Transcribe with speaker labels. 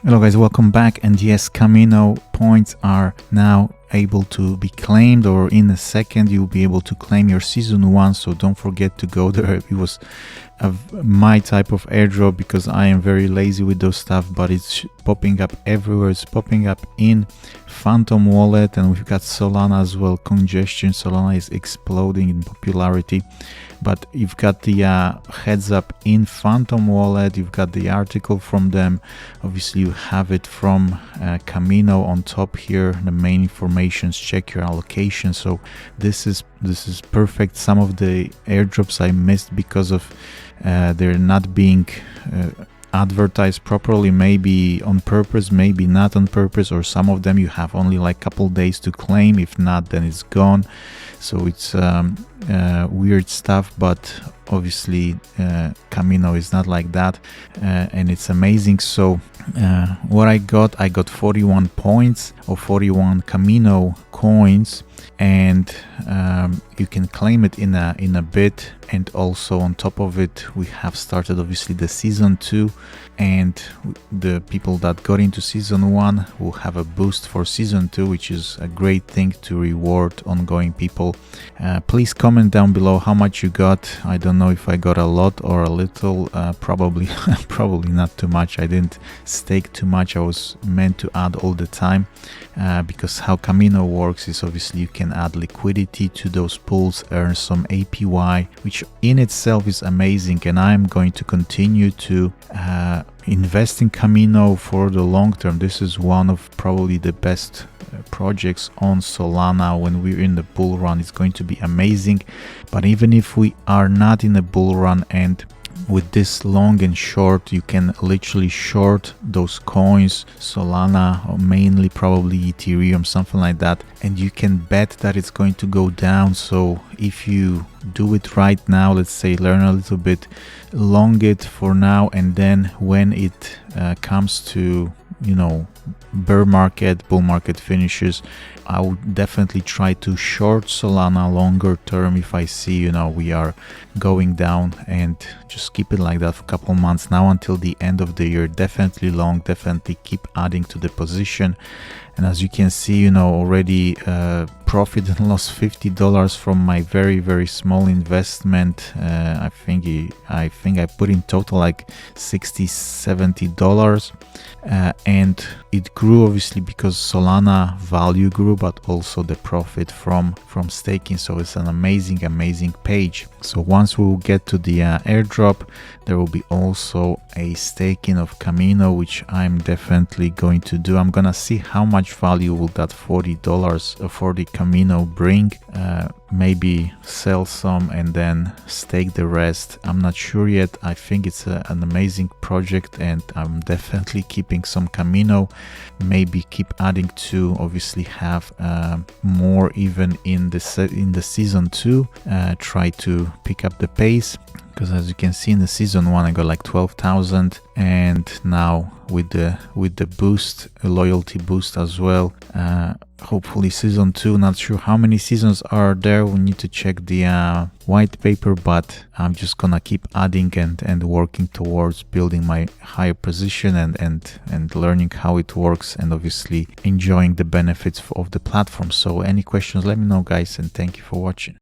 Speaker 1: Hello guys, welcome back. And yes, Kamino points are now able to be claimed, or in a second you'll be able to claim your season 1, so don't forget to go there. It was my type of airdrop because I am very lazy with those stuff, but it's popping up everywhere. It's popping up in Phantom wallet, and we've got Solana as well. Congestion, Solana is exploding in popularity, but you've got the heads up in Phantom wallet. You've got the article from them. Obviously you have it from Kamino on top here, the main information. Check your allocation. So this is perfect. Some of the airdrops I missed because of they're not being advertised properly, maybe on purpose, maybe not on purpose, or some of them you have only like couple days to claim. If not, then it's gone. So it's weird stuff, but obviously Kamino is not like that, and it's amazing. So what I got 41 points or 41 Kamino coins, and you can claim it in a bit. And also on top of it, we have started obviously the season 2, and the people that got into season 1 will have a boost for season 2, which is a great thing to reward ongoing people. Please comment down below how much you got. I don't know if I got a lot or a little, probably probably not too much. I didn't stake too much. I was meant to add all the time, because how Kamino works is obviously you can add liquidity to those pools, earn some APY, which in itself is amazing. And I'm going to continue to invest in Kamino for the long term. This is one of probably the best projects on Solana. When we're in the bull run, it's going to be amazing. But even if we are not in a bull run, and with this long and short, you can literally short those coins, Solana, or mainly probably Ethereum, something like that, and you can bet that it's going to go down. So if you do it right now, let's say learn a little bit, long it for now, and then when it comes to, you know, bear market, bull market finishes, I would definitely try to short Solana longer term if I see, you know, we are going down, and just keep it like that for a couple months now until the end of the year. Definitely long, definitely keep adding to the position. And as you can see, you know, already profit and lost $50 from my very small investment. I think I put in total like $60-70, and it grew obviously because Solana value grew, but also the profit from staking. So it's an amazing page. So once we will get to the airdrop, there will be also a staking of Kamino, which I'm definitely going to do. I'm gonna see how much value will that $40 for the Kamino bring. Maybe sell some and then stake the rest. I'm not sure yet. I think it's an amazing project, and I'm definitely keeping some Kamino. Maybe keep adding to obviously have more even in the season 2. Try to pick up the pace, because as you can see in the season 1 I got like 12,000, and now with the boost, a loyalty boost as well, hopefully season 2, not sure how many seasons are there. We need to check the white paper, but I'm just gonna keep adding and working towards building my higher position and learning how it works, and obviously enjoying the benefits of the platform. So any questions, let me know guys, and thank you for watching.